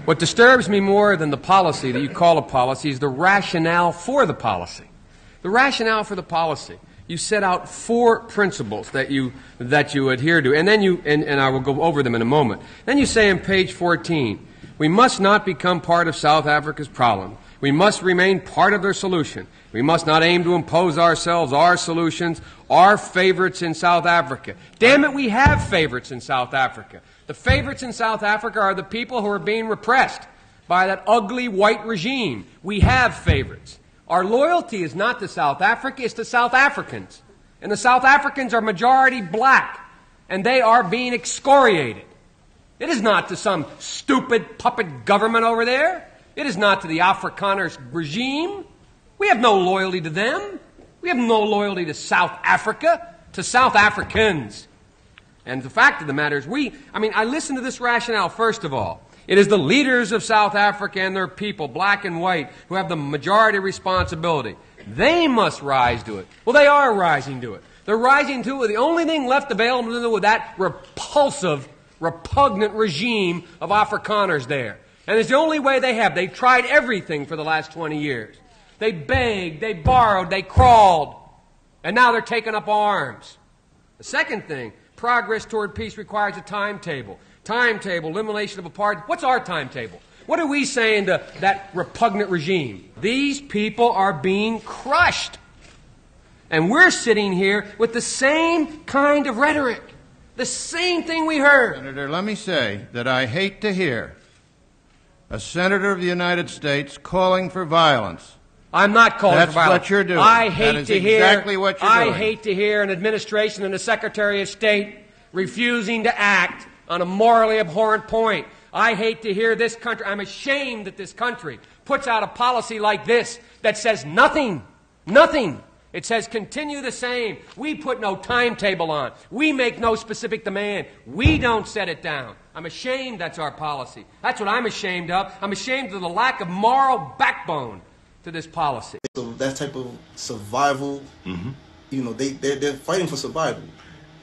What disturbs me more than the policy that you call a policy is the rationale for the policy. The rationale for the policy. You set out 4 principles that you adhere to, and then and I will go over them in a moment. Then you say on page 14, we must not become part of South Africa's problem. We must remain part of their solution. We must not aim to impose ourselves, our solutions, our favorites in South Africa. Damn it, we have favorites in South Africa. The favorites in South Africa are the people who are being repressed by that ugly white regime. We have favorites. Our loyalty is not to South Africa, it's to South Africans. And the South Africans are majority black, and they are being excoriated. It is not to some stupid puppet government over there. It is not to the Afrikaners regime. We have no loyalty to them. We have no loyalty to South Africa, to South Africans. And the fact of the matter is I listen to this rationale first of all. It is the leaders of South Africa and their people, black and white, who have the majority responsibility. They must rise to it. Well, they are rising to it. They're rising to it. The only thing left available to them with that repulsive, repugnant regime of Afrikaners there. And it's the only way they have. They've tried everything for the last 20 years. They begged, they borrowed, they crawled, and now they're taking up arms. The second thing, progress toward peace requires a timetable. Timetable, elimination of apartheid. What's our timetable? What are we saying to that repugnant regime? These people are being crushed. And we're sitting here with the same kind of rhetoric. The same thing we heard. Senator, let me say that I hate to hear a senator of the United States calling for violence. I'm not calling for violence. That's what you're doing. I hate to hear exactly what you're doing. I hate to hear an administration and a Secretary of State refusing to act on a morally abhorrent point. I hate to hear this country. I'm ashamed that this country puts out a policy like this that says nothing. Nothing. It says continue the same. We put no timetable on. We make no specific demand. We don't set it down. I'm ashamed that's our policy. That's what I'm ashamed of. I'm ashamed of the lack of moral backbone to this policy. So that type of survival, they're fighting for survival.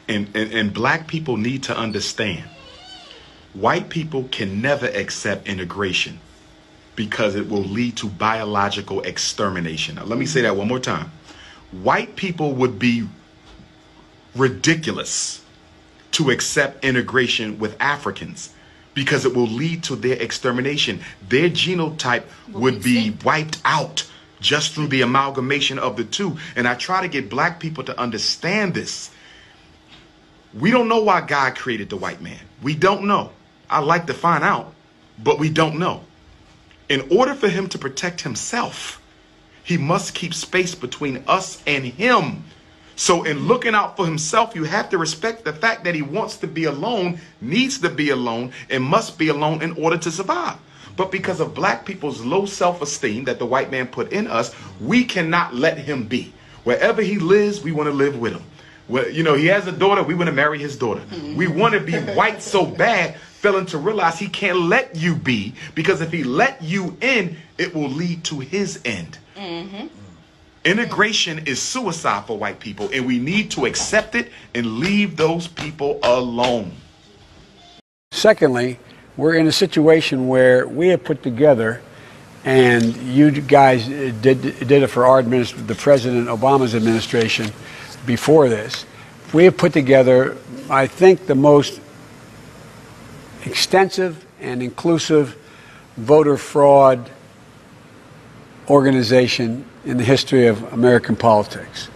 And black people need to understand, white people can never accept integration because it will lead to biological extermination. Now, let me say that one more time. White people would be ridiculous to accept integration with Africans because it will lead to their extermination. Their genotype would be wiped out just through the amalgamation of the two. And I try to get black people to understand this. We don't know why God created the white man. We don't know. I'd like to find out, but we don't know. In order for him to protect himself, he must keep space between us and him. So in looking out for himself, you have to respect the fact that he wants to be alone, needs to be alone, and must be alone in order to survive. But because of black people's low self-esteem that the white man put in us, we cannot let him be. Wherever he lives, we want to live with him. Well, he has a daughter, we want to marry his daughter. We want to be white so bad, failing to realize he can't let you be, because if he let you in, it will lead to his end. Integration is suicide for white people, and we need to accept it and leave those people alone. Secondly, we're in a situation where we have put together, and you guys did it for our the President Obama's administration before this. We have put together, I think, the most extensive and inclusive voter fraud organization in the history of American politics.